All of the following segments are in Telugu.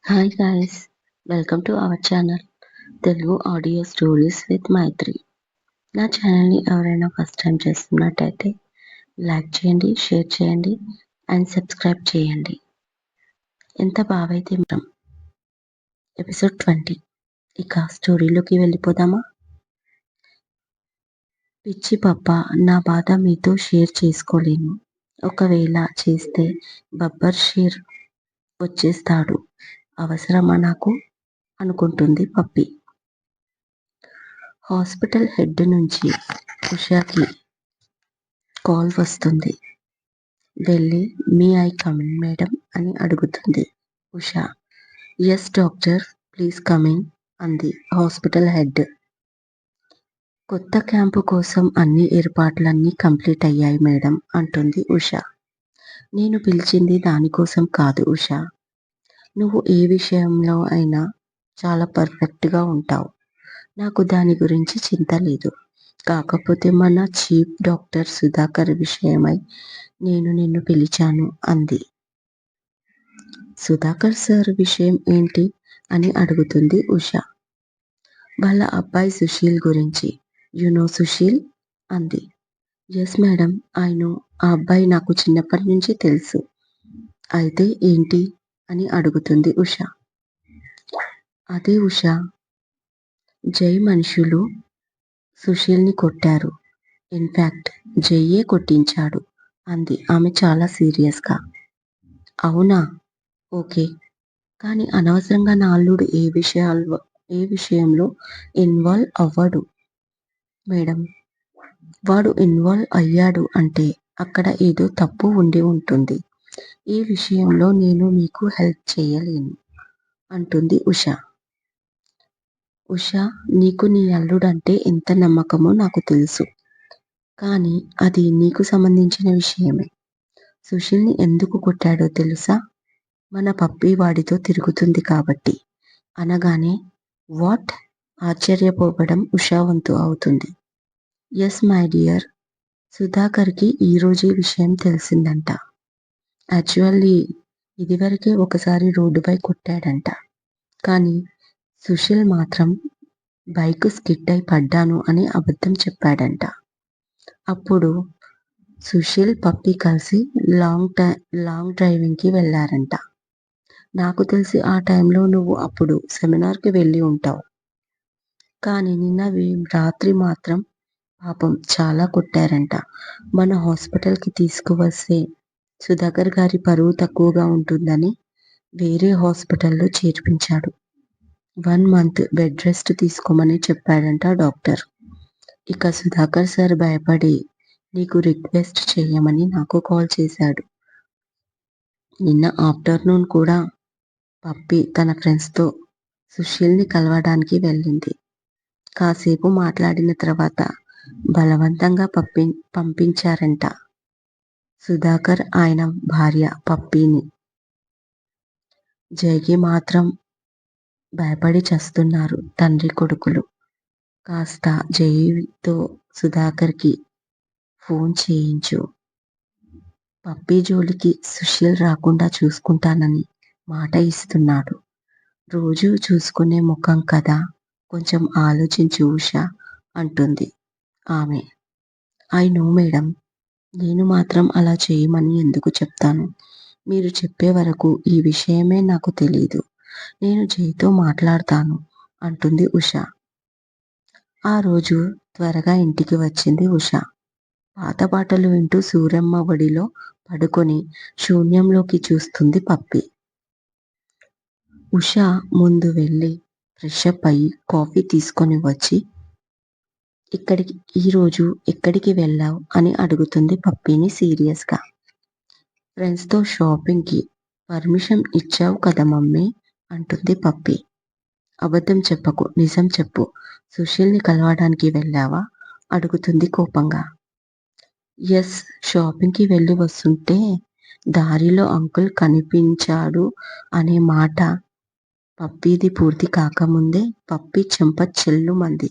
Hi guys, welcome to our channel Telugu audio stories with Maithri. నా ఛానల్ని ఎవరైనా ఫస్ట్ టైం చేస్తున్నట్టయితే లైక్ చేయండి, షేర్ చేయండి అండ్ సబ్స్క్రైబ్ చేయండి. ఎంత బాగైతే మనం ఎపిసోడ్ 20. ఇక స్టోరీలోకి వెళ్ళిపోదామా? పిచ్చి పప్ప, నా బాధ మీతో షేర్ చేసుకోలేను. ఒకవేళ చేస్తే బబ్బర్ షేర్ వచ్చేస్తాడు. అవసరమా నాకు అనుకుంటుంది పప్పి. హాస్పిటల్ హెడ్ నుంచి ఉషాకి కాల్ వస్తుంది. వెళ్ళి మే ఐ కమిన్ మేడం అని అడుగుతుంది Usha. Yes doctor, please come in అంది హాస్పిటల్ హెడ్. కొత్త క్యాంపు కోసం అన్ని ఏర్పాట్లన్నీ కంప్లీట్ అయ్యాయి మేడం అంటుంది ఉషా. నేను పిలిచింది దానికోసం కాదు ఉషా. నువ్వు ఏ విషయంలో అయినా చాలా పర్ఫెక్ట్గా ఉంటావు. నాకు దాని గురించి చింత లేదు. కాకపోతే మన చీఫ్ డాక్టర్ సుధాకర్ విషయమై నేను నిన్ను పిలిచాను అంది. సుధాకర్ సార్ విషయం ఏంటి అని అడుగుతుంది ఉష. వాళ్ళ అబ్బాయి సుశీల్ గురించి. యు నో సుశీల్ అంది. Yes madam, I know. ఆ అబ్బాయి నాకు చిన్నప్పటి నుంచి తెలుసు. అయితే ఏంటి అని అడుగుతుంది ఉష. అదే ఉష, జై మనుషులు సుశీల్ని కొట్టారు. ఇన్ఫాక్ట్ జయ్యే కొట్టించాడు అంది ఆమె చాలా సీరియస్గా. అవునా? ఓకే. కానీ అనవసరంగా నా అల్లుడు ఏ విషయంలో ఇన్వాల్వ్ అవ్వడు మేడం. వాడు ఇన్వాల్వ్ అయ్యాడు అంటే అక్కడ ఏదో తప్పు ఉండి ఉంటుంది. ఈ విషయంలో నేను మీకు హెల్ప్ చేయలేను అంటుంది ఉష. ఉష, నీకు నీ అల్లుడంటే ఎంత నమ్మకమో నాకు తెలుసు. కానీ అది నీకు సంబంధించిన విషయమే. సుశీల్ని ఎందుకు కొట్టాడో తెలుసా? మన పప్పి వాడితో తిరుగుతుంది కాబట్టి అనగానే వాట్? ఆశ్చర్యపోవడం ఉషా వంతు అవుతుంది. ఎస్ మై డియర్, సుధాకర్కి ఈరోజే విషయం తెలిసిందంట. యాక్చువల్లీ ఇదివరకే ఒకసారి రోడ్డుపై కొట్టాడంట. కానీ సుశీల్ మాత్రం బైక్ స్కిడ్ అయి పడ్డాను అని అబద్ధం చెప్పాడంట. అప్పుడు సుశీల్ పప్పి కలిసి లాంగ్ డ్రైవింగ్కి వెళ్ళారంట. నాకు తెలిసి ఆ టైంలో నువ్వు అప్పుడు సెమినార్కి వెళ్ళి ఉంటావు. కానీ నిన్న రాత్రి మాత్రం పాపం చాలా కొట్టారంట. మన హాస్పిటల్కి తీసుకువస్తే సుధాకర్ గారి పరువు తక్కువగా ఉంటుందని వేరే హాస్పిటల్లో చేర్పించాడు. 1 month బెడ్ రెస్ట్ తీసుకోమని చెప్పాడంట డాక్టర్. ఇక సుధాకర్ సార్ భయపడి నీకు రిక్వెస్ట్ చేయమని నాకు కాల్ చేశాడు. నిన్న ఆఫ్టర్నూన్ కూడా పప్పి తన ఫ్రెండ్స్తో సుశీల్ని కలవడానికి వెళ్ళింది. కాసేపు మాట్లాడిన తర్వాత బలవంతంగా పంపించారంట సుధాకర్ ఆయన భార్య పప్పిని. జైకి మాత్రం భయపడి చస్తున్నారు తండ్రి కొడుకులు. కాస్త జైతో సుధాకర్కి ఫోన్ చేయించు. పప్పి జోలికి సుశీల్ రాకుండా చూసుకుంటానని మాట ఇస్తున్నాడు. రోజూ చూసుకునే ముఖం కదా, కొంచెం ఆలోచించు ఉషా అంటుంది ఆమె. ఐ నో మేడం, నేను మాత్రం అలా చేయమని ఎందుకు చెప్తాను? మీరు చెప్పే వరకు ఈ విషయమే నాకు తెలీదు. నేను జైతో మాట్లాడతాను అంటుంది ఉష. ఆ రోజు త్వరగా ఇంటికి వచ్చింది ఉష. పాత పాటలు వింటూ సూరమ్మ ఒడిలో పడుకొని శూన్యంలోకి చూస్తుంది పప్పి. ఉష ముందు వెళ్ళి ఫ్రెషప్ అయ్యి కాఫీ తీసుకొని వచ్చి ఈరోజు ఎక్కడికి వెళ్ళావు అని అడుగుతుంది పప్పిని సీరియస్గా. ఫ్రెండ్స్తో షాపింగ్కి పర్మిషన్ ఇచ్చావు కదా మమ్మీ అంటుంది పప్పి. అబద్ధం చెప్పకు, నిజం చెప్పు. సుశీల్ని కలవడానికి వెళ్ళావా అడుగుతుంది కోపంగా. ఎస్, షాపింగ్కి వెళ్ళి వస్తుంటే దారిలో అంకుల్ కనిపించాడు అనే మాట పప్పిది పూర్తి కాకముందే పప్పి చెంప చెల్లుమంది.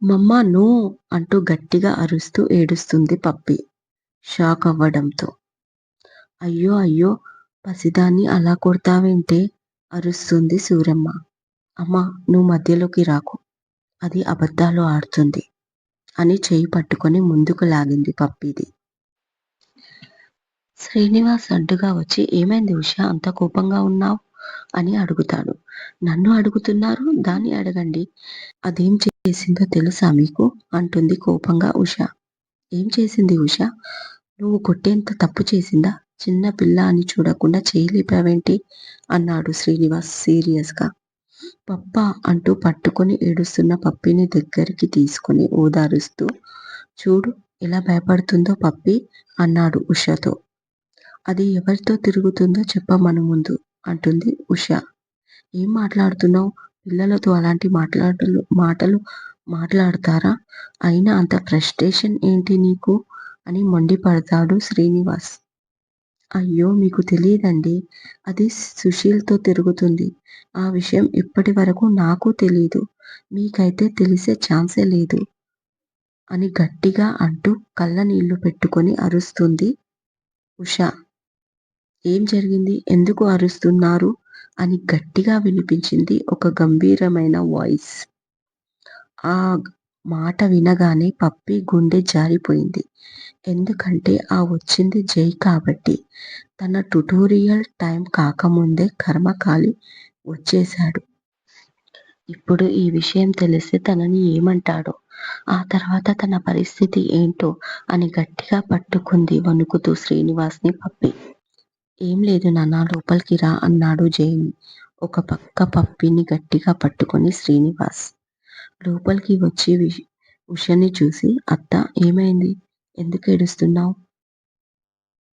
మమ్మా నో అంటూ గట్టిగా అరుస్తూ ఏడుస్తుంది పప్పి షాక్ అవ్వడంతో. అయ్యో అయ్యో, పసిదాన్ని అలా కొడతావేంటే అరుస్తుంది సూరమ్మ. అమ్మా, నువ్వు మధ్యలోకి రాకు. అది అబద్ధాలు ఆడుతుంది అని చెయ్యి పట్టుకొని ముందుకు లాగింది పప్పిది. శ్రీనివాస్ అడ్డుగా వచ్చి, ఏమైంది ఉషా, అంత కోపంగా ఉన్నావు అని అడుగుతాడు. నన్ను అడుగుతున్నారు, దాన్ని అడగండి. అదేం చేసిందో తెలుసా మీకు అంటుంది కోపంగా ఉష. ఏం చేసింది ఉష? నువ్వు కొట్టేంత తప్పు చేసిందా? చిన్న పిల్ల అని చూడకుండా చేయి లేపావేంటి అన్నాడు శ్రీనివాస్ సీరియస్గా. పప్పా అంటూ పట్టుకొని ఏడుస్తున్న పప్పిని దగ్గరికి తీసుకొని ఓదారుస్తూ, చూడు ఎలా భయపడుతుందో పప్పి అన్నాడు ఉషతో. అది ఎవరితో తిరుగుతుందో చెప్పమను ముందు అంటుంది ఉష. ఏం మాట్లాడుతున్నావు? పిల్లలతో అలాంటి మాటలు మాట్లాడతారా? అయినా అంత ఫ్రస్ట్రేషన్ ఏంటి నీకు అని మండిపడతాడు శ్రీనివాస్. అయ్యో, మీకు తెలియదండి, అది సుశీల్తో తిరుగుతుంది. ఆ విషయం ఇప్పటి వరకు నాకు తెలీదు. మీకైతే తెలిసే ఛాన్సే లేదు అని గట్టిగా అంటూ కళ్ళ నీళ్లు పెట్టుకొని అరుస్తుంది ఉష. ఏం జరిగింది? ఎందుకు అరుస్తున్నారు అని గట్టిగా వినిపించింది ఒక గంభీరమైన వాయిస్. ఆ మాట వినగానే పప్పి గుండె జారిపోయింది. ఎందుకంటే ఆ వచ్చింది జై కాబట్టి. తన ట్యుటోరియల్ టైం కాకముందే కర్మకాలి వచ్చేశాడు. ఇప్పుడు ఈ విషయం తెలిస్తే తనని ఏమంటాడో, ఆ తర్వాత తన పరిస్థితి ఏంటో అని గట్టిగా పట్టుకుంది వణుకుతూ శ్రీనివాస్ని పప్పి. ఏం లేదు నాన్న, లోపలికి రా అన్నాడు జైని ఒక పక్క పప్పిని గట్టిగా పట్టుకొని శ్రీనివాస్. లోపలికి వచ్చి ఉషని చూసి, అత్త ఏమైంది? ఎందుకు ఏడుస్తున్నావు?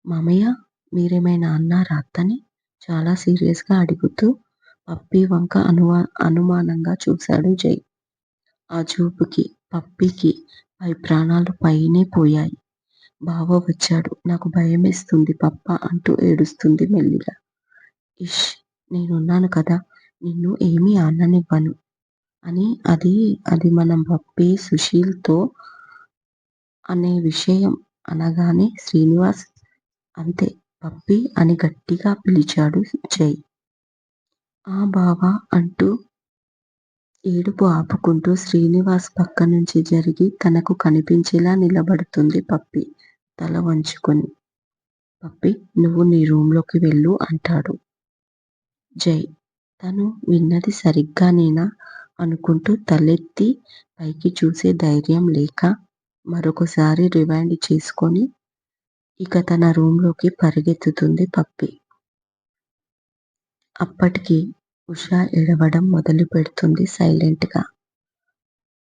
మామయ్య, మీరేమైనా అన్నారా అత్తని చాలా సీరియస్గా అడుగుతూ పప్పి వంక అనుమానంగా చూశాడు జై. ఆ చూపుకి పప్పికి పై ప్రాణాలు పైనే పోయాయి. బావ వచ్చాడు, నాకు భయమేస్తుంది పప్ప అంటూ ఏడుస్తుంది మెల్లిగా. ఇష్, నేనున్నాను కదా, నిన్ను ఏమీ అననివ్వను అని అది మనం పప్పి సుశీల్తో అనే విషయం అనగానే శ్రీనివాస్ అంతే పప్పి అని గట్టిగా పిలిచాడు జై. ఆ బావా అంటూ ఏడుపు ఆపుకుంటూ శ్రీనివాస్ పక్క నుంచి జరిగి తనకు కనిపించేలా నిలబడుతుంది పప్పి తల వంచుకొని. పప్పి, నువ్వు నీ రూంలోకి వెళ్ళు అంటాడు జై. తను విన్నది సరిగ్గానేనా అనుకుంటూ తలెత్తి పైకి చూసే ధైర్యం లేక మరొకసారి రివైండ్ చేసుకొని ఇక తన రూంలోకి పరిగెత్తుతుంది పప్పి. అప్పటికి ఉష ఏడవడం మొదలు పెడుతుంది సైలెంట్గా.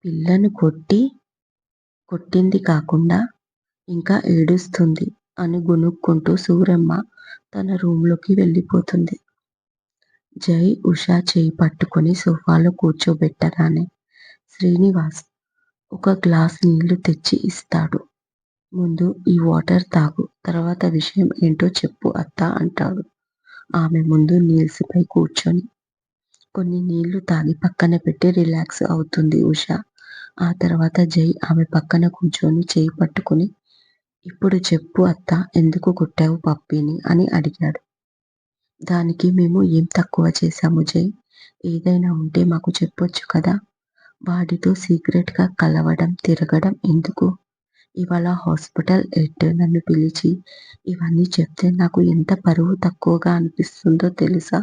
పిల్లను కొట్టింది కాకుండా ఇంకా ఏడుస్తుంది అని గొనుక్కుంటూ సూరమ్మ తన రూంలోకి వెళ్ళిపోతుంది. జై ఉష చేయి పట్టుకొని సోఫాలో కూర్చోబెట్టగానే శ్రీనివాస్ ఒక గ్లాస్ నీళ్లు తెచ్చి ఇస్తాడు. ముందు ఈ వాటర్ తాగు, తర్వాత విషయం ఏంటో చెప్పు అత్త అంటాడు ఆమె ముందు నీల్స్ పై కూర్చొని. కొన్ని నీళ్లు తాగి పక్కన పెట్టి రిలాక్స్ అవుతుంది ఉష. ఆ తర్వాత జై ఆమె పక్కన కూర్చొని చేయి పట్టుకుని, ఇప్పుడు చెప్పు అత్త, ఎందుకు కొట్టావు పప్పిని అని అడిగాడు. దానికి మేము ఏం తక్కువ చేశాము జై? ఏదైనా ఉంటే మాకు చెప్పొచ్చు కదా. వాడితో సీక్రెట్గా కలవడం తిరగడం ఎందుకు? ఇవాళ హాస్పిటల్ హెడ్ నన్ను పిలిచి ఇవన్నీ చెప్తే నాకు ఎంత పరువు తక్కువగా అనిపిస్తుందో తెలుసా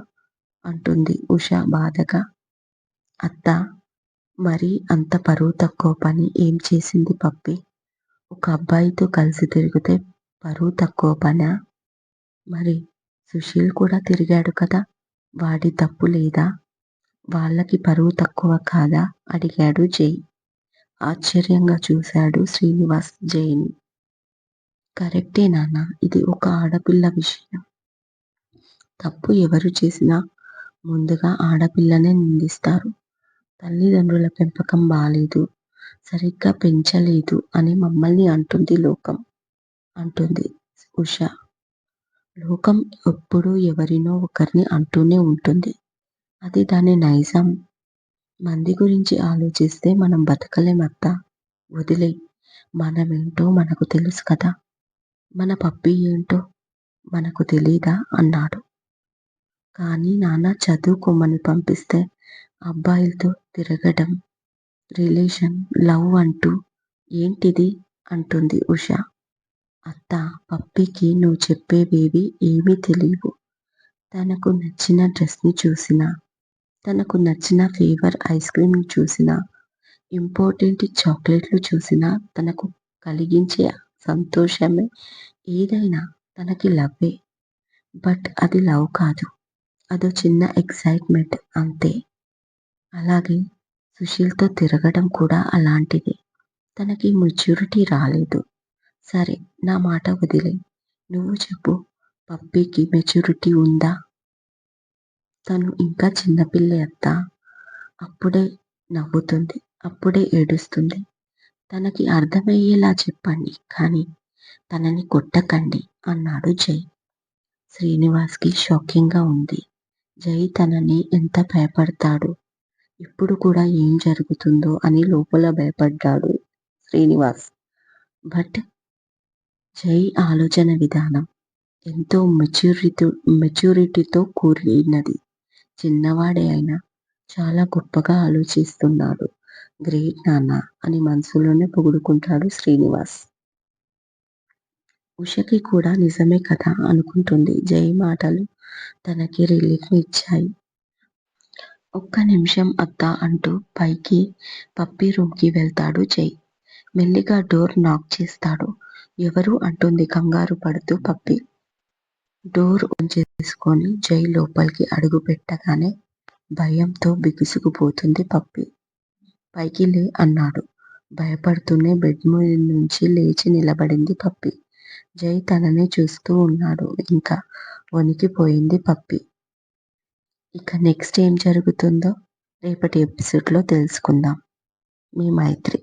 అంటుంది ఉష బాధగా. అత్త, మరి అంత పరువు తక్కువ పని ఏం చేసింది పప్పి? ఒక అబ్బాయితో కలిసి తిరిగితే పరువు తక్కువ పనా? మరి సుశీల్ కూడా తిరిగాడు కదా, వాడి తప్పు లేదా? వాళ్ళకి పరువు తక్కువ కాదా అడిగాడు జై. ఆశ్చర్యంగా చూశాడు శ్రీనివాస్ జైని. కరెక్టే నాన్న, ఇది ఒక ఆడపిల్ల విషయం. తప్పు ఎవరు చేసినా ముందుగా ఆడపిల్లనే నిందిస్తారు. తల్లిదండ్రుల పెంపకం బాలేదు, సరిగ్గా పెంచలేదు అని మమ్మల్ని అంటుంది లోకం అంటుంది ఉష. లోకం ఎప్పుడూ ఎవరినో ఒకరిని అంటూనే ఉంటుంది. అది దాని నైజం. మంది గురించి ఆలోచిస్తే మనం బతకలేం అత్త. వదిలేయ్, మనమేంటో మనకు తెలుసు కదా, మన పప్పి ఏంటో మనకు తెలీదా అన్నాడు. కానీ నాన్న చదువుకోమని పంపిస్తే అబ్బాయిలతో తిరగడం, రిలేషన్, లవ్ అంటూ ఏంటిది అంటుంది ఉష. అత్త, పప్పీకి నువ్వు చెప్పేవేవి ఏమీ తెలీవు. తనకు నచ్చిన డ్రెస్ని చూసినా, తనకు నచ్చిన ఫ్లేవర్ ఐస్ క్రీమ్ని చూసినా, ఇంపార్టెంట్ చాక్లెట్లు చూసినా తనకు కలిగించే సంతోషమే ఏదైనా తనకి లవ్వే. బట్ అది లవ్ కాదు. అదో చిన్న ఎక్సైట్మెంట్ అంతే. అలాగే సుశీల్తో తిరగడం కూడా అలాంటిదే. తనకి మెచ్యూరిటీ రాలేదు. సరే, నా మాట వదిలేయ్. నువ్వు చెప్పు, పప్పీకి మెచ్యూరిటీ ఉందా? తను ఇంకా చిన్నపిల్లే అత్తా. అప్పుడే నవ్వుతుంది, అప్పుడే ఏడుస్తుంది. తనకి అర్థమయ్యేలా చెప్పండి, కానీ తనని కొట్టకండి అన్నాడు జై. శ్రీనివాస్కి షాకింగ్గా ఉంది. జై తనని ఎంత భయపడతాడు, ఇప్పుడు కూడా ఏం జరుగుతుందో అని లోపల భయపడ్డాడు శ్రీనివాస్. బట్ జై ఆలోచన విధానం ఎంతో మెచ్యూరిటీతో కూడినది. చిన్నవాడే అయినా చాలా గొప్పగా ఆలోచిస్తున్నాడు. గ్రేట్ నాన్న అని మనసులోనే పొగుడుకుంటాడు శ్రీనివాస్. ఉషకి కూడా నిజమే కదా అనుకుంటుంది. జై మాటలు తనకి రిలీఫ్ ఇచ్చాయి. ఒక్క నిమిషం అత్తా అంటూ పైకి పప్పీ రూమ్కి వెళ్తాడు జై. మెల్లిగా డోర్ నాక్ చేస్తాడు. ఎవరు అంటుంది కంగారు పడుతూ పప్పీ. డోర్ ఓపెన్ చేసుకొని జై లోపలికి అడుగు పెట్టగానే భయంతో బిగుసుకుపోతుంది పప్పీ. పైకి లే అన్నాడు. భయపడుతూనే బెడ్ మీద నుంచి లేచి నిలబడింది పప్పీ. జై తననే చూస్తూ ఉన్నాడు. ఇంకా వణికిపోయింది పప్పీ. ఇక నెక్స్ట్ ఏం జరుగుతుందో రేపటి ఎపిసోడ్లో తెలుసుకుందాం. మీ మైత్రి.